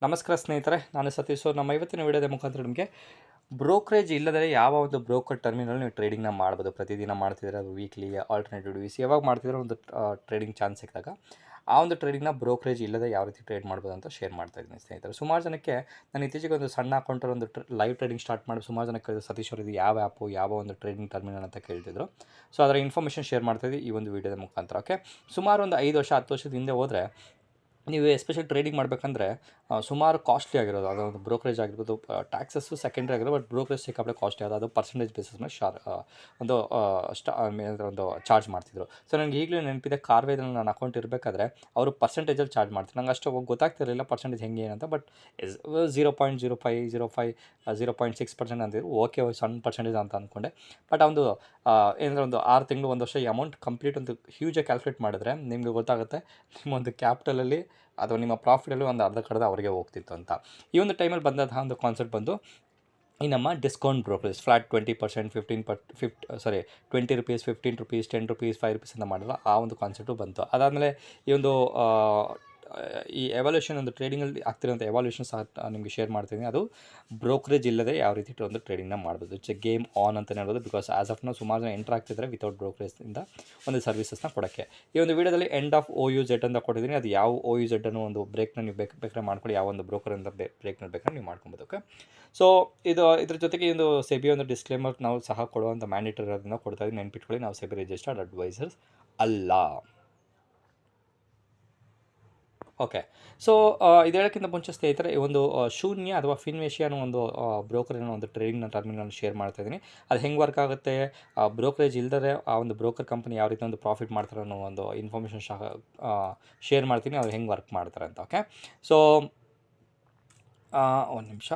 ನಮಸ್ಕಾರ ಸ್ನೇಹಿತರೆ, ನಾನು ಸತೀಶ್. ನಮ್ಮ ಇವತ್ತಿನ ವಿಡಿಯೋದ ಮುಖಾಂತರ ನಿಮಗೆ ಬ್ರೋಕರೇಜ್ ಇಲ್ಲದೆ ಯಾವ ಒಂದು ಬ್ರೋಕರ್ ಟರ್ಮಿನಲ್ ನೀವು ಟ್ರೇಡಿಂಗ್ನ ಮಾಡ್ಬೋದು. ಪ್ರತಿದಿನ ಮಾಡ್ತಿದ್ರೆ ಅದು ವೀಕ್ಲಿ ಆಲ್ಟರ್ನೇಟಿವ್ ಡಿವಿಸ್ ಯಾವಾಗ ಮಾಡ್ತಿದ್ರೆ ಒಂದು ಟ್ರೇಡಿಂಗ್ ಚಾನ್ಸ್ ಸಿಕ್ಕಿದಾಗ ಆ ಒಂದು ಟ್ರೇಡಿಂಗ್ನ ಬ್ರೋಕರೇಜ್ ಇಲ್ಲದೆ ಯಾವ ರೀತಿ ಟ್ರೇಡ್ ಮಾಡ್ಬೋದು ಅಂತ ಶೇರ್ ಮಾಡ್ತಾ ಇದ್ದೀನಿ ಸ್ನೇಹಿತರೆ. ಸುಮಾರು ಜನಕ್ಕೆ ನಾನು ಇತ್ತೀಚೆಗೆ ಒಂದು ಸಣ್ಣ ಅಕೌಂಟಲ್ಲಿ ಒಂದು ಲೈವ್ ಟ್ರೇಡಿಂಗ್ ಸ್ಟಾರ್ಟ್ ಮಾಡಿ ಸುಮಾರು ಜನಕ್ಕೆ ಕೇಳಿದ್ರು, ಸತೀಶ್ ಅವರು ಇದು ಯಾವ ಆ್ಯಪು, ಯಾವ ಒಂದು ಟ್ರೇಡಿಂಗ್ ಟರ್ಮಿನಲ್ ಅಂತ ಕೇಳ್ತಿದ್ರು. ಸೊ ಅದರ ಇನ್ಫಾರ್ಮೇಷನ್ ಶೇರ್ ಮಾಡ್ತಾಯಿದ್ವಿ ಈ ಒಂದು ವಿಡಿಯೋದ ಮುಖಾಂತರ. ಓಕೆ, ಸುಮಾರು ಒಂದು 5 ವರ್ಷ 10 ವರ್ಷದ ಹಿಂದೆ ಹೋದರೆ ನೀವು ಎಸ್ಪೆಷಲಿ ಟ್ರೇಡಿಂಗ್ ಮಾಡಬೇಕಂದ್ರೆ ಸುಮಾರು ಕಾಸ್ಟ್ಲಿ ಆಗಿರೋದು. ಅದೊಂದು ಬ್ರೋಕರೇಜ್ ಆಗಿರ್ಬೋದು, ಟ್ಯಾಕ್ಸಸ್ಸು ಸೆಕೆಂಡ್ರಿ ಆಗಿರೋದು, ಬಟ್ ಬ್ರೋಕರೇಜ್ ಸಿಕ್ಕಾಪಟ್ಟೆ ಕಾಸ್ಟ್ಲಿ ಆಗೋದು. ಅದು ಪರ್ಸೆಂಟೇಜ್ ಬೇಸಿಸ್ ಮೇಲೆ ಒಂದು ಒಂದು ಚಾರ್ಜ್ ಮಾಡ್ತಿದ್ರು. ಸೊ ನನಗೆ ಈಗಲೂ ನೆನಪಿದೆ, ಕಾರ್ವೇದಲ್ಲಿ ನನ್ನ ಅಕೌಂಟ್ ಇರಬೇಕಾದ್ರೆ ಅವರು ಪರ್ಸೆಂಟೇಜಲ್ಲಿ ಚಾರ್ಜ್ ಮಾಡ್ತಿದ್ರು. ನಂಗೆ ಅಷ್ಟು ಗೊತ್ತಾಗ್ತಿರಲಿಲ್ಲ ಪರ್ಸೆಂಟೇಜ್ ಹೆಂಗೆ ಏನಂತ. ಬಟ್ 0.05 0.6% ಅಂತಿದ್ರು. ಓಕೆ, ಸಣ್ಣ ಪರ್ಸೆಂಟೇಜ್ ಅಂತ ಅಂದ್ಕೊಂಡೆ. ಬಟ್ ಒಂದು ಏನಂದರೆ ಒಂದು 6 ತಿಂಗಳು 1 ವರ್ಷ ಈ ಅಮೌಂಟ್ ಕಂಪ್ಲೀಟ್ ಒಂದು ಹ್ಯೂಜಾಗಿ ಕ್ಯಾಲ್ಕುಲೇಟ್ ಮಾಡಿದ್ರೆ ನಿಮಗೆ ಗೊತ್ತಾಗುತ್ತೆ ನಿಮ್ಮ ಒಂದು ಕ್ಯಾಪಿಟಲಲ್ಲಿ ಅಥವಾ ನಿಮ್ಮ ಪ್ರಾಫಿಟಲ್ಲಿ ಒಂದು ಅರ್ಧ ಕಡ್ದ ಅವರಿಗೆ ಹೋಗ್ತಿತ್ತು ಅಂತ. ಈ ಒಂದು ಟೈಮಲ್ಲಿ ಬಂದಂತಹ ಒಂದು ಕಾನ್ಸೆಪ್ಟ್ ಬಂದು ಈ ನಮ್ಮ discount brokerage flat 20%, 20 rupees, 15 rupees, 10 rupees, 5 rupees ಅಂತ ಮಾಡಿದ್ರೆ ಆ ಒಂದು ಕಾನ್ಸೆಪ್ಟು ಬಂತು. ಅದಾದಮೇಲೆ ಈ ಒಂದು ಈ ಎವಾಲ್ಯೂಷನ್ ಒಂದು ಟ್ರೇಡಿಂಗಲ್ಲಿ ಆಗ್ತಿರೋಂಥ ಎವಾಲ್ಯೂಷನ್ ಸಹ ನಿಮಗೆ ಶೇರ್ ಮಾಡ್ತೀನಿ. ಅದು ಬ್ರೋಕರೇಜ್ ಇಲ್ಲದೆ ಯಾವ ರೀತಿ ಒಂದು ಟ್ರೇಡಿಂಗ್ನ ಮಾಡ್ಬೋದು. ಇಟ್ಸ್ ಎ ಗೇಮ್ ಆನ್ ಅಂತಲೇ ಹೇಳ್ಬೋದು. ಬಿಕಾಸ್ ಆ್ಯಸ್ ಆಫ್ ನಾವು ಸುಮಾರು ಜನ ಎಂಟರ್ ಆಗ್ತಿದ್ದಾರೆ ವಿತೌಟ್ ಬ್ರೋಕರೇಜಿಂದ ಒಂದು ಸರ್ವಿಸಸ್ನ ಕೊಡೋಕ್ಕೆ. ಈ ಒಂದು ವಿಡಿಯೋದಲ್ಲಿ ಎಂಡ್ ಆಫ್ OUZ ಅಂತ ಕೊಟ್ಟಿದ್ದೀನಿ. ಅದು ಯಾವ OUZ ಅನ್ನೋ ಒಂದು ಬ್ರೇಕ್ನ ನೀವು ಬೇಕಾದ್ರೆ ಮಾಡ್ಕೊಳ್ಳಿ, ಯಾವ ಒಂದು ಬ್ರೋಕರಿಂದ ಬ್ರೇಕ್ನ ಬೇಕಾದ್ರೆ ನೀವು ಮಾಡ್ಕೊಬೋದು. ಓಕೆ, ಸೊ ಇದ್ರ ಜೊತೆಗೆ ಒಂದು ಸೆಬಿ ಒಂದು ಡಿಸ್ಕ್ಲೇಮರ್ ನಾವು ಸಹ ಕೊಡುವಂಥ ಮ್ಯಾಂಡೇಟರಿ ಇರೋದನ್ನ ಕೊಡ್ತಾ ಇದ್ದೀನಿ. ನೆನ್ಪಿಟ್ಕೊಳ್ಳಿ, ನಾವು ಸೆಬಿ ರಿಜಿಸ್ಟರ್ಡ್ ಅಡ್ವೈಸರ್ಸ್ ಅಲ್ಲ. ಓಕೆ, ಸೊ ಇದು ಹೇಳೋಕ್ಕಿಂತ ಮುಂಚೆ ಸ್ನೇಹಿತರೆ, ಈ ಒಂದು ಶೂನ್ಯ ಅಥವಾ ಫಿನ್ವೇಷಿಯಾ ಅನ್ನೋ ಒಂದು ಬ್ರೋಕರಿನ ಒಂದು ಟ್ರೇಡಿಂಗ್ನ ಟರ್ಮಿನಲ್ ಶೇರ್ ಮಾಡ್ತಾ ಇದ್ದೀನಿ. ಅದು ಹೆಂಗೆ ವರ್ಕ್ ಆಗುತ್ತೆ, ಬ್ರೋಕರೇಜ್ ಇಲ್ಲದೆ ಆ ಒಂದು ಬ್ರೋಕರ್ ಕಂಪನಿ ಯಾವ ರೀತಿ ಒಂದು ಪ್ರಾಫಿಟ್ ಮಾಡ್ತಾರೆ ಅನ್ನೋ ಒಂದು ಇನ್ಫಾರ್ಮೇಷನ್ ಸಹ ಶೇರ್ ಮಾಡ್ತೀನಿ, ಅವ್ರು ಹೆಂಗೆ ವರ್ಕ್ ಮಾಡ್ತಾರೆ ಅಂತ. ಓಕೆ, ಸೊ ಒಂದು ನಿಮಿಷ.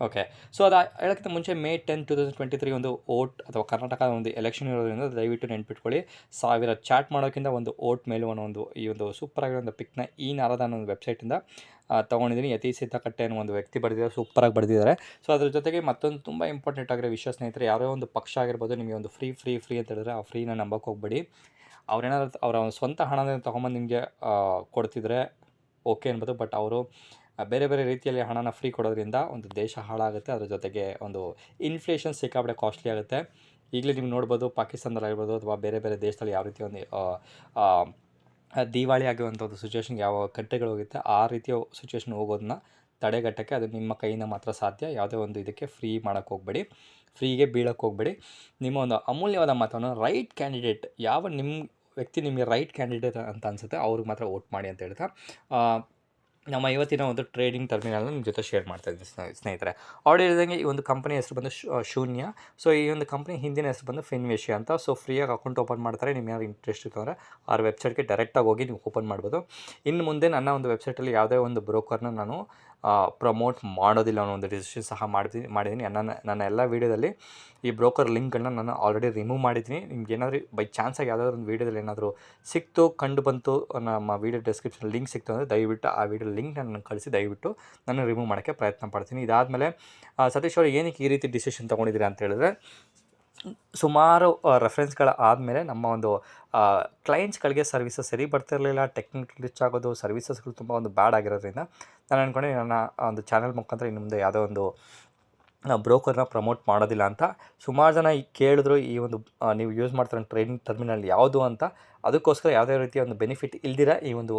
ಓಕೆ, ಸೊ ಅದು ಹೇಳೋಕ್ಕಿಂತ ಮುಂಚೆ May 10, 2023 ಒಂದು ಓಟ್ ಅಥವಾ ಕರ್ನಾಟಕ ಒಂದು ಎಲೆಕ್ಷನ್ ಇರೋದ್ರಿಂದ ದಯವಿಟ್ಟು ನೆನ್ಪಿಟ್ಕೊಳ್ಳಿ, 1000 ಚಾಟ್ ಮಾಡೋಕ್ಕಿಂತ ಒಂದು ಓಟ್ ಮೇಲೂ ಅನ್ನೋ ಒಂದು ಈ ಒಂದು ಸೂಪರಾಗಿರೋ ಒಂದು ಪಿಕ್ನ ಈ ನಾರದ ಅನ್ನೋ ಒಂದು ವೆಬ್ಸೈಟಿಂದ ತೊಗೊಂಡಿದ್ದೀನಿ. ಯತಿ ಸಿದ್ದಕಟ್ಟೆ ಅನ್ನೋ ಒಂದು ವ್ಯಕ್ತಿ ಬರೆದಿದ್ದಾರೆ, ಸೂಪರಾಗಿ ಬರೆದಿದ್ದಾರೆ. ಸೊ ಅದ್ರ ಜೊತೆಗೆ ಮತ್ತೊಂದು ತುಂಬ ಇಂಪಾರ್ಟೆಂಟ್ ಆಗಿರೋ ವಿಷಯ ಸ್ನೇಹಿತರೆ, ಯಾವುದೇ ಒಂದು ಪಕ್ಷ ಆಗಿರ್ಬೋದು ನಿಮಗೆ ಒಂದು ಫ್ರೀ ಅಂತ ಹೇಳಿದ್ರೆ ಆ ಫ್ರೀನ ನಂಬಕ್ಕೆ ಹೋಗ್ಬೇಡಿ. ಅವ್ರೇನಾದ್ರು ಅವರ ಸ್ವಂತ ಹಣದಿಂದ ತೊಗೊಂಬಂದು ನಿಮಗೆ ಕೊಡ್ತಿದ್ರೆ ಓಕೆ ಅನ್ಬೋದು. ಬಟ್ ಅವರು ಬೇರೆ ಬೇರೆ ರೀತಿಯಲ್ಲಿ ಹಣನ ಫ್ರೀ ಕೊಡೋದ್ರಿಂದ ಒಂದು ದೇಶ ಹಾಳಾಗುತ್ತೆ. ಅದ್ರ ಜೊತೆಗೆ ಒಂದು ಇನ್ಫ್ಲೇಷನ್ ಸಿಕ್ಕಾಪಟ್ಟೆ ಕಾಸ್ಟ್ಲಿ ಆಗುತ್ತೆ. ಈಗಲೇ ನೀವು ನೋಡ್ಬೋದು, ಪಾಕಿಸ್ತಾನದಲ್ಲಿರ್ಬೋದು ಅಥವಾ ಬೇರೆ ಬೇರೆ ದೇಶದಲ್ಲಿ ಯಾವ ರೀತಿ ಒಂದು ದಿವಾಳಿ ಆಗುವಂಥ ಒಂದು ಸಿಚುವೇಷನ್ಗೆ ಯಾವ ಕಂಟ್ರಿಗಳು ಹೋಗುತ್ತೆ, ಆ ರೀತಿಯ ಸಿಚುವೇಷನ್ ಹೋಗೋದನ್ನ ತಡೆಗಟ್ಟಕ್ಕೆ ಅದು ನಿಮ್ಮ ಕೈಯಿಂದ ಮಾತ್ರ ಸಾಧ್ಯ. ಯಾವುದೇ ಒಂದು ಇದಕ್ಕೆ ಫ್ರೀ ಮಾಡೋಕ್ಕೆ ಹೋಗಬೇಡಿ, ಫ್ರೀಗೆ ಬೀಳಕ್ಕೆ ಹೋಗಬೇಡಿ. ನಿಮ್ಮ ಒಂದು ಅಮೂಲ್ಯವಾದ ಮತವನ್ನು ರೈಟ್ ಕ್ಯಾಂಡಿಡೇಟ್, ಯಾವ ನಿಮ್ಮ ವ್ಯಕ್ತಿ ನಿಮಗೆ ರೈಟ್ ಕ್ಯಾಂಡಿಡೇಟ್ ಅಂತ ಅನಿಸುತ್ತೆ ಅವ್ರಿಗೆ ಮಾತ್ರ ವೋಟ್ ಮಾಡಿ ಅಂತ ಹೇಳ್ತಾ ನಮ್ಮ ಇವತ್ತಿನ ಒಂದು ಟ್ರೇಡಿಂಗ್ ಟರ್ಮಿನಲ್ನ ನಿಮ್ಮ ಜೊತೆ ಶೇರ್ ಮಾಡ್ತಾ ಇದ್ದೀನಿ ಸ್ನೇಹಿತರೆ. ಆಲ್ರೆಡಿ ಹೇಳಿದಂಗೆ ಈ ಒಂದು ಕಂಪನಿ ಹೆಸರು ಬಂದು ಶೂನ್ಯ. ಸೊ ಈ ಒಂದು ಕಂಪ್ನಿ ಹಿಂದಿನ ಹೆಸರು ಬಂದು ಫಿನ್ವೇಷಿಯಾ ಅಂತ. ಸೊ ಫ್ರೀಯಾಗಿ ಅಕೌಂಟ್ ಓಪನ್ ಮಾಡ್ತಾರೆ. ನಿಮ್ಗೆ ಯಾರು ಇಂಟ್ರೆಸ್ಟ್ ಇತ್ತು ಅಂದರೆ ಅವ್ರ ವೆಬ್ಸೈಟ್ಗೆ ಡೈರೆಕ್ಟಾಗಿ ಹೋಗಿ ನೀವು ಓಪನ್ ಮಾಡ್ಬೋದು. ಇನ್ನು ಮುಂದೆ ನನ್ನ ಒಂದು ವೆಬ್ಸೈಟಲ್ಲಿ ಯಾವುದೇ ಒಂದು ಬ್ರೋಕರ್ನ ನಾನು ಪ್ರಮೋಟ್ ಮಾಡೋದಿಲ್ಲ ಅನ್ನೋ ಒಂದು ಡಿಸಿಷನ್ ಸಹ ಮಾಡಿದ್ದೀನಿ. ನನ್ನ ಎಲ್ಲ ವೀಡಿಯೋದಲ್ಲಿ ಈ ಬ್ರೋಕರ್ ಲಿಂಕ್ಗಳನ್ನ ನಾನು ಆಲ್ರೆಡಿ ರಿಮೂವ್ ಮಾಡಿದ್ದೀನಿ. ನಿಮ್ಗೆ ಏನಾದರೂ ಬೈ ಚಾನ್ಸಾಗಿ ಯಾವುದಾದ್ರು ಒಂದು ವೀಡಿಯೋದಲ್ಲಿ ಏನಾದರೂ ಸಿಕ್ತು, ಕಂಡು ಬಂತು, ನಮ್ಮ ವೀಡಿಯೋ ಡಿಸ್ಕ್ರಿಪ್ಷನ್ ಲಿಂಕ್ ಸಿಕ್ತು ಅಂದರೆ ದಯವಿಟ್ಟು ಆ ವೀಡಿಯೋ ಲಿಂಕ್ ನಾನು ಕಳಿಸಿ ದಯವಿಟ್ಟು ನಾನು ರಿಮೂವ್ ಮಾಡೋಕ್ಕೆ ಪ್ರಯತ್ನ ಪಡ್ತೀನಿ. ಇದಾದಮೇಲೆ ಸತೀಶ್ ಅವರು ಏನಕ್ಕೆ ಈ ರೀತಿ ಡಿಸಿಷನ್ ತೊಗೊಂಡಿದ್ದೀರಾ ಅಂತ ಹೇಳಿದ್ರೆ, ಸುಮಾರು ರೆಫರೆನ್ಸ್ಗಳ ಆದಮೇಲೆ ನಮ್ಮ ಒಂದು ಕ್ಲೈಂಟ್ಸ್ಗಳಿಗೆ ಸರ್ವಿಸಸ್ ಸರಿ ಬರ್ತಿರಲಿಲ್ಲ. ಟೆಕ್ನಿಕಲ್ ರಿಚ್ ಆಗೋದು, ಸರ್ವಿಸಸ್ಗಳು ತುಂಬ ಒಂದು ಬ್ಯಾಡ್ ಆಗಿರೋದ್ರಿಂದ ನಾನು ಅಂದ್ಕೊಂಡೆ ನನ್ನ ಒಂದು ಚಾನಲ್ ಮುಖಾಂತರ ಇನ್ನು ಮುಂದೆ ಯಾವುದೋ ಒಂದು ಬ್ರೋಕರ್ನ ಪ್ರಮೋಟ್ ಮಾಡೋದಿಲ್ಲ ಅಂತ. ಸುಮಾರು ಜನ ಕೇಳಿದ್ರು ಈ ಒಂದು ನೀವು ಯೂಸ್ ಮಾಡ್ತಿರೋ ಟ್ರೇಡಿಂಗ್ ಟರ್ಮಿನಲ್ ಯಾವುದು ಅಂತ. ಅದಕ್ಕೋಸ್ಕರ ಯಾವುದೇ ರೀತಿಯ ಒಂದು ಬೆನಿಫಿಟ್ ಇಲ್ದಿರ ಈ ಒಂದು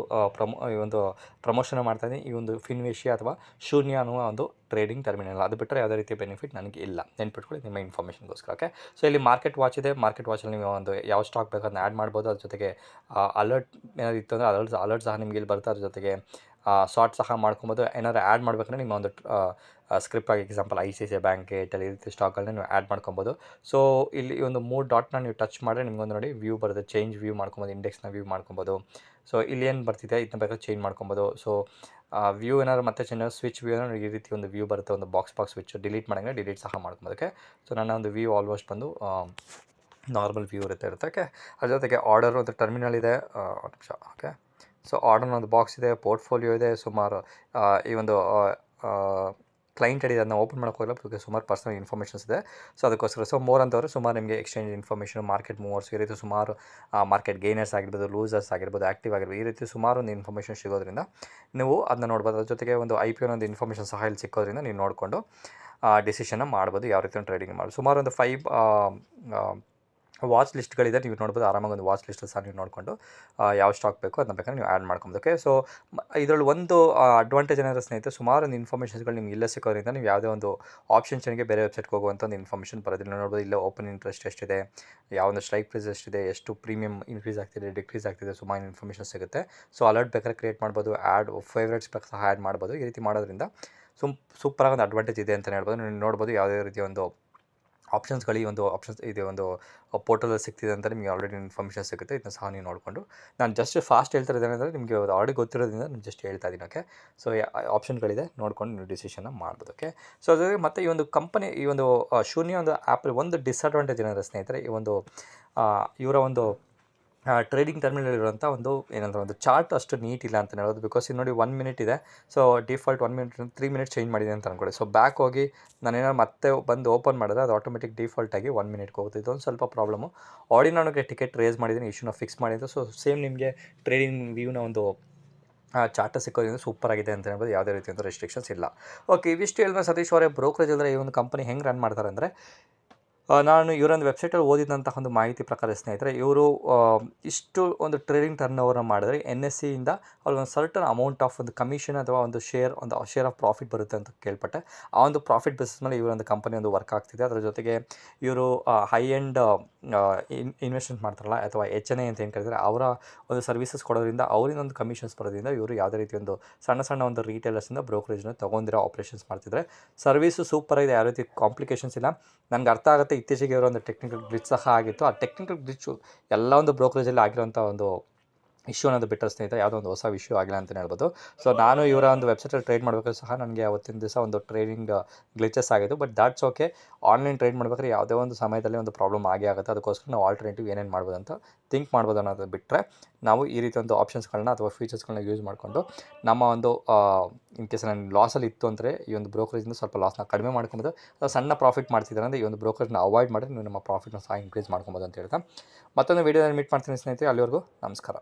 ಪ್ರಮೋಷನ್ ಮಾಡ್ತಾಯಿದ್ದೀನಿ. ಈ ಒಂದು ಫಿನ್ವೇಷಿಯಾ ಅಥವಾ ಶೂನ್ಯ ಅನ್ನುವ ಒಂದು ಟ್ರೇಡಿಂಗ್ ಟರ್ಮಿನಲ್, ಅದು ಬಿಟ್ಟರೆ ಯಾವುದೇ ರೀತಿಯ ಬೆನಿಫಿಟ್ ನನಗೆ ಇಲ್ಲ. ನೆನ್ಪಿಟ್ಕೊಳ್ಳಿ ನಿಮ್ಮ ಇನ್ಫಾರ್ಮೇಷನ್ಗೋಸ್ಕರ. ಓಕೆ, ಸೊ ಇಲ್ಲಿ ಮಾರ್ಕೆಟ್ ವಾಚ್ ಇದೆ. ಮಾರ್ಕೆಟ್ ವಾಚಲ್ಲಿ ನೀವು ಒಂದು ಯಾವ ಸ್ಟಾಕ್ ಬೇಕಾದ್ರೆ ಆ್ಯಡ್ ಮಾಡ್ಬೋದು. ಅದ್ರ ಜೊತೆಗೆ ಅಲರ್ಟ್ ಏನಾದ್ರು ಇತ್ತು ಅಂದರೆ ಅಲರ್ಟ್ ಸಹ ನಿಮಗೆ ಇಲ್ಲಿ ಬರುತ್ತೆ. ಅದ್ರ ಜೊತೆಗೆ ಶಾರ್ಟ್ ಸಹ ಮಾಡ್ಕೊಬೋದು. ಏನಾದ್ರು ಆ್ಯಡ್ ಮಾಡಬೇಕಂದ್ರೆ ನಿಮ್ಮ ಒಂದು ಸ್ಕ್ರಿಪ್ಟ್ ಆಗಿ ಎಕ್ಸಾಂಪಲ್ ICICI ಬ್ಯಾಂಕ್, ಏರ್ಟೆಲ್ ಈ ರೀತಿ ಸ್ಟಾಕ್ಗಳನ್ನ ನೀವು ಆ್ಯಡ್ ಮಾಡ್ಕೊಬೋದು. ಸೊ ಇಲ್ಲಿ ಒಂದು 3 ಡಾಟ್ನ ನೀವು ಟಚ್ ಮಾಡಿದ್ರೆ ನಿಮ್ಗೊಂದು ನೋಡಿ ವ್ಯೂ ಬರುತ್ತೆ. ಚೇಂಜ್ ವ್ಯೂ ಮಾಡ್ಕೊಬೋದು, ಇಂಡೆಕ್ಸ್ನ ವ್ಯೂ ಮಾಡ್ಕೊಬೋದು. ಸೊ ಇಲ್ಲಿ ಏನು ಬರ್ತಿದೆ ಇದನ್ನ ಬೇಕಾದ್ರೆ ಚೇಂಜ್ ಮಾಡ್ಕೊಬೋದು. ಸೊ ವ್ಯೂ ಏನಾದ್ರು ಮತ್ತೆ ಚೇಂಜ್ ಸ್ವಿಚ್ ವ್ಯೂ ಏನಾದ್ರು ಈ ರೀತಿ ಒಂದು ವ್ಯೂ ಬರುತ್ತೆ, ಒಂದು ಬಾಕ್ಸ್ ಸ್ವಿಚ್ ಡಿಲೀಟ್ ಮಾಡೋಂಗೆ ಡಿಲೀಟ್ ಸಹ ಮಾಡ್ಕೊಬೋದಕ್ಕೆ. ಸೊ ನನ್ನ ಒಂದು ವ್ಯೂ ಆಲ್ಮೋಸ್ಟ್ ಬಂದು ನಾರ್ಮಲ್ ವ್ಯೂ ಇರುತ್ತೆ. ಓಕೆ, ಅದ್ರ ಜೊತೆಗೆ ಆರ್ಡರ್ ಒಂದು ಟರ್ಮಿನಲ್ ಇದೆ. ಒಂದು ನಿಮಿಷ. ಓಕೆ, ಸೊ ಆರ್ಡರ್ನ ಒಂದು ಬಾಕ್ಸ್ ಇದೆ, ಪೋರ್ಟ್ಫೋಲಿಯೋ ಇದೆ, ಸುಮಾರು ಈ ಒಂದು ಕ್ಲೈಂಟ್ ಐಡಿ ಅದನ್ನ ಓಪನ್ ಮಾಡೋಕೆ ಹೋಗಲ್ಲ, ಬಿಕಾಸ್ ಸುಮಾರು ಪರ್ಸನಲ್ ಇನ್ಫಾರ್ಮೇಷನ್ಸ್ ಇದೆ. ಸೊ ಅದಕ್ಕೋಸ್ಕರ ಮೋರ್ ಅಂತವರು ಸುಮಾರು ನಿಮಗೆ ಎಕ್ಸ್ಚೇಂಜ್ ಇನ್ಫಾರ್ಮೇಷನ್, ಮಾರ್ಕೆಟ್ ಮೂವರ್ಸ್, ಈ ರೀತಿ ಸುಮಾರು ಮಾರ್ಕೆಟ್ ಗೇನರ್ಸ್ ಆಗಿರ್ಬೋದು, ಲೂಸರ್ಸ್ ಆಗಿರ್ಬೋದು, ಆ್ಯಕ್ಟಿವ್ ಆಗಿರ್ಬೋದು, ಈ ರೀತಿ ಸುಮಾರು ಒಂದು ಇನ್ಫಾರ್ಮೇಷನ್ ಸಿಗೋದ್ರಿಂದ ನೀವು ಅದನ್ನ ನೋಡ್ಬೋದು. ಅದ್ರ ಜೊತೆಗೆ ಒಂದು IPO ಒಂದು ಇನ್ಫಾರ್ಮೇಷನ್ ಸಹ ಇಲ್ಲಿ ಸಿಕ್ಕೋದ್ರಿಂದ ನೀವು ನೋಡಿಕೊಂಡು ಡಿಸಿಷನ್ನ ಮಾಡ್ಬೋದು ಯಾವ ರೀತಿ ಟ್ರೇಡಿಂಗ್ ಮಾಡೋದು. ಸುಮಾರು ಒಂದು 5 ವಾಚ್ ಲಿಸ್ಟ್ಗಳಿದೆ, ನೀವು ನೋಡ್ಬೋದು. ಆರಾಮಾಗಿ ಒಂದು ವಾಚ್ ಲಿಸ್ಟ್ ಸಹ ನೀವು ನೋಡಿಕೊಂಡು ಯಾವ ಸ್ಟಾಕ್ ಬೇಕೋ ಅದನ್ನ ಬೇಕಾದ್ರೆ ನೀವು ಆ್ಯಡ್ ಮಾಡ್ಕೊಬೋದು. ಓಕೆ, ಸೊ ಇದರಲ್ಲಿ ಒಂದು ಅಡ್ವಾಂಟೇಜ್ ಏನಾದರೂ ಸ್ನೇಹಿತರೆ, ಸುಮಾರು ಒಂದು ಇನ್ಫಾರ್ಮೇಷನ್ಸ್ಗಳು ನಿಮ್ಗೆ ಇಲ್ಲೇ ಸಿಗೋದ್ರಿಂದ ನೀವು ಯಾವುದೇ ಒಂದು ಆಪ್ಷನ್ ಚೇನ್ಗೆ ಬೇರೆ ವೆಬ್ಸೈಟ್ಗೆ ಹೋಗುವಂಥ ಒಂದು ಇನ್ಫಾರ್ಮೇಷನ್ ಬರೋದಿಲ್ಲ. ನೋಡ್ಬೋದು ಇಲ್ಲೇ ಓಪನ್ ಇಂಟ್ರೆಸ್ಟ್ ಎಷ್ಟಿದೆ, ಯಾವೊಂದು ಸ್ಟ್ರೈಕ್ ಪ್ರೈಸ್ ಎಷ್ಟಿದೆ, ಎಷ್ಟು ಪ್ರೀಮಿಯಮ್ ಇನ್ಕ್ರೀಸ್ ಆಗ್ತಿದೆ, ಡಿಕ್ರೀಸ್ ಆಗ್ತಿದೆ, ಸುಮಾರು ಇನ್ಫಾರ್ಮೇಷನ್ ಸಿಗುತ್ತೆ. ಸೊ ಅಲರ್ಟ್ ಬೇಕಾದ್ರೆ ಕ್ರಿಯೇಟ್ ಮಾಡ್ಬೋದು, ಆ್ಯಡ್ ಫೇವ್ರೇಟ್ಸ್ ಬೇಕಾದ್ರೆ ಸಹ ಆ್ಯಡ್ ಮಾಡ್ಬೋದು. ಈ ರೀತಿ ಮಾಡೋದ್ರಿಂದ ಸೂಪರಾಗಿ ಒಂದು ಅಡ್ವಾಂಟೇಜ್ ಇದೆ ಅಂತಲೇ ಹೇಳ್ಬೋದು. ನೀವು ನೋಡ್ಬೋದು ಯಾವುದೇ ರೀತಿಯ ಒಂದು ಆಪ್ಷನ್ಸ್ಗಳು, ಈ ಒಂದು ಆಪ್ಷನ್ಸ್ ಇದೆ ಒಂದು ಪೋರ್ಟಲಲ್ಲಿ ಸಿಗ್ತಿದೆ ಅಂತ ನಿಮಗೆ ಆಲ್ರೆಡಿ ಇನ್ಫಾರ್ಮೇಷನ್ ಸಿಗುತ್ತೆ. ಇದನ್ನ ಸಹ ನೀವು ನೋಡಿಕೊಂಡು, ನಾನು ಜಸ್ಟ್ ಫಾಸ್ಟ್ ಹೇಳ್ತಿರೋದೇನೆಂದರೆ ನಿಮಗೆ ಆಲ್ರೆಡಿ ಗೊತ್ತಿರೋದ್ರಿಂದ ನಾನು ಜಸ್ಟ್ ಹೇಳ್ತಾ ಇದ್ದೀನಿ. ಓಕೆ, ಸೊ ಆಪ್ಷನ್ಗಳಿದೆ, ನೋಡ್ಕೊಂಡು ನೀವು ಡಿಸಿಷನ್ನ ಮಾಡ್ಬೋದು. ಓಕೆ, ಸೊ ಅದೇ ಮತ್ತು ಈ ಒಂದು ಕಂಪನಿ, ಈ ಒಂದು ಶೂನ್ಯ ಒಂದು ಆ್ಯಪ್ ಒಂದು ಡಿಸ್ಅಡ್ವಾಂಟೇಜ್ ಏನಾದರೆ ಸ್ನೇಹಿತರೆ, ಈ ಒಂದು ಇವರ ಒಂದು ಟ್ರೇಡಿಂಗ್ ಟರ್ಮಿನಲ್ಲಿರುವಂಥ ಒಂದು ಏನಂದ್ರೆ ಒಂದು ಚಾರ್ಟ್ ಅಷ್ಟು ನೀಟ್ ಇಲ್ಲ ಅಂತ ಹೇಳೋದು. ಬಿಕಾಸ್ ಇದು ನೋಡಿ 1 ಮಿನಿಟ್ ಇದೆ. So default 1 minute 3 minute change ಮಾಡಿದೆ ಅಂತ ಅಂದ್ಕೊಳ್ಳಿ. ಸೊ ಬ್ಯಾಕ್ ಹೋಗಿ ನಾನೇನಾದ್ರು ಮತ್ತೆ ಬಂದು ಓಪನ್ ಮಾಡಿದ್ರೆ ಅದು ಆಟೋಮೆಟಿಕ್ ಡಿಫಾಲ್ಟಾಗಿ 1 ಮಿನಿಟ್ಗೆ ಹೋಗುತ್ತೆ. ಇದೊಂದು ಸ್ವಲ್ಪ ಪ್ರಾಬ್ಲಮ್ಮು. ಆಲ್ರೆಡಿ ನನಗೆ ಟಿಕೆಟ್ ರೇಸ್ ಮಾಡಿದ್ದೀನಿ, ಇಶ್ಯೂನ ಫಿಕ್ಸ್ ಮಾಡಿದ್ದು. ಸೊ ಸೇಮ್ ನಿಮಗೆ ಟ್ರೇಡಿಂಗ್ ವ್ಯೂನ ಒಂದು ಚಾರ್ಟ್ ಸಿಕ್ಕೋದ್ರಿಂದ ಸೂಪರ್ ಆಗಿದೆ ಅಂತ ಹೇಳ್ಬೋದು. ಯಾವುದೇ ರೀತಿಯಂಥ ರೆಸ್ಟ್ರಿಕ್ಷನ್ಸ್ ಇಲ್ಲ. ಓಕೆ, ಇವಿಷ್ಟು ಹೇಳಿದ್ರೆ ಸತೀಶ್ ಅವರೇ, ಬ್ರೋಕರೇಜ್ ಅಂದರೆ ಈ ಒಂದು ಕಂಪನಿ ಹೆಂಗೆ ರನ್ ಮಾಡ್ತಾರೆ ಅಂದರೆ, ನಾನು ಇವರೊಂದು ವೆಬ್ಸೈಟಲ್ಲಿ ಓದಿದಂತಹ ಒಂದು ಮಾಹಿತಿ ಪ್ರಕಾರ ಸ್ನೇಹಿತರೆ, ಇವರು ಇಷ್ಟು ಒಂದು ಟ್ರೇಡಿಂಗ್ ಟರ್ನ್ ಓವರ್ನ ಮಾಡಿದ್ರೆ NSEಯಿಂದ ಅವ್ರಿಗೊಂದು ಸರ್ಟನ್ ಅಮೌಂಟ್ ಆಫ್ ಒಂದು ಕಮಿಷನ್ ಅಥವಾ ಒಂದು ಶೇರ್ ಆಫ್ ಪ್ರಾಫಿಟ್ ಬರುತ್ತೆ ಅಂತ ಕೇಳ್ಪಟ್ಟೆ. ಆ ಒಂದು ಪ್ರಾಫಿಟ್ ಬೇಸಿಸ್ ಮೇಲೆ ಇವರೊಂದು ಕಂಪನಿ ಒಂದು ವರ್ಕ್ ಆಗ್ತಿದೆ. ಅದರ ಜೊತೆಗೆ ಇವರು ಹೈ ಎಂಡ್ ಇನ್ವೆಸ್ಟ್ಮೆಂಟ್ ಮಾಡ್ತಾರಲ್ಲ, ಅಥವಾ HNI ಅಂತ ಏನು ಕರೀತಾರೆ, ಅವರ ಒಂದು ಸರ್ವಿಸಸ್ ಕೊಡೋದ್ರಿಂದ ಅವರಿಂದ ಒಂದು ಕಮಿಷನ್ಸ್ ಬರೋದ್ರಿಂದ ಇವರು ಯಾವುದೇ ರೀತಿ ಒಂದು ಸಣ್ಣ ಒಂದು ರೀಟೇಲರ್ಸಿಂದ ಬ್ರೋಕರೇಜ್ನ ತೊಗೊಂಡಿರೋ ಆಪ್ರೇಷನ್ಸ್ ಮಾಡ್ತಿದ್ದಾರೆ. ಸರ್ವಿಸು ಸೂಪರಾಗಿದೆ, ಯಾವ ರೀತಿ ಕಾಂಪ್ಲಿಕೇಶನ್ಸ್ ಇಲ್ಲ. ನನಗೆ ಅರ್ಥ ಆಗುತ್ತೆ, ಇತ್ತೀಚೆಗೆ ಇರೋ ಒಂದು ಟೆಕ್ನಿಕಲ್ ಗ್ಲಿಚ್ ಸಹ ಆಗಿತ್ತು. ಆ ಟೆಕ್ನಿಕಲ್ ಗ್ಲಿಚ್ಚು ಎಲ್ಲ ಒಂದು ಬ್ರೋಕರೇಜಲ್ಲಿ ಆಗಿರೋಂಥ ಒಂದು ಇಶ್ಯೂ ಅನ್ನೋದು ಬಿಟ್ಟರೆ ಸ್ನೇಹಿತರೆ, ಯಾವುದೋ ಒಂದು ಹೊಸ ಇಶ್ಯೂ ಆಗಿಲ್ಲ ಅಂತಲೇ ಹೇಳ್ಬೋದು. ಸೊ ನಾನು ಇವರ ಒಂದು ವೆಬ್ಸೈಟಲ್ಲಿ ಟ್ರೇಡ್ ಮಾಡಬೇಕಾದ್ರೂ ಸಹ ನನಗೆ ಅವತ್ತಿನ ದಿವಸ ಒಂದು ಟ್ರೇಡಿಂಗ್ ಗ್ಲಿಚಸ್ ಆಗಿತ್ತು. But that's okay. Online trade ಮಾಡ್ಬೇಕಾದ್ರೆ ಯಾವುದೇ ಒಂದು ಸಮಯದಲ್ಲಿ ಒಂದು ಪ್ರಾಬ್ಲಮ್ ಆಗೇ ಆಗುತ್ತೆ. ಅದಕ್ಕೋಸ್ಕರ ನಾವು ಆಲ್ಟರ್ನೇಟಿವ್ ಏನೇನು ಮಾಡ್ಬೋದು ಅಂತ ಥಿಂಕ್ ಮಾಡ್ಬೋದು ಅನ್ನೋದು ಬಿಟ್ಟರೆ, ನಾವು ಈ ರೀತಿ ಒಂದು ಆಪ್ಷನ್ಸ್ಗಳನ್ನ ಅಥವಾ ಫೀಚರ್ಸ್ಗಳನ್ನ ಯೂಸ್ ಮಾಡಿಕೊಂಡು ನಮ್ಮ ಒಂದು ಇನ್ ಕೇಸ್ ನಾನು ಲಾಸಲ್ಲಿ ಇತ್ತು ಅಂದರೆ ಈ ಒಂದು ಬ್ರೋಕರೇಜಿಂದ ಸ್ವಲ್ಪ ಲಾಸ್ನ ಕಡಿಮೆ ಮಾಡ್ಕೊಬೋದು. ಅಥವಾ ಸಣ್ಣ ಪ್ರಾಫಿಟ್ ಮಾಡ್ತಿದ್ದಾರೆ ಅಂದರೆ ಈ ಒಂದು ಬ್ರೋಕರೇಜ್ನ ಅವಾಯ್ಡ್ ಮಾಡಿ ನೀವು ನಮ್ಮ ಪ್ರಾಫಿಟ್ನ ಸಹ ಇನ್ಕ್ರೀಸ್ ಮಾಡ್ಕೊಬೋದು ಅಂತ ಹೇಳ್ತಾ, ಮತ್ತೊಂದು ವೀಡಿಯೋದಲ್ಲಿ ಮೀಟ್ ಮಾಡ್ತೀನಿ ಸ್ನೇಹಿತರೆ. ಅಲ್ಲಿವರೆಗೂ ನಮಸ್ಕಾರ.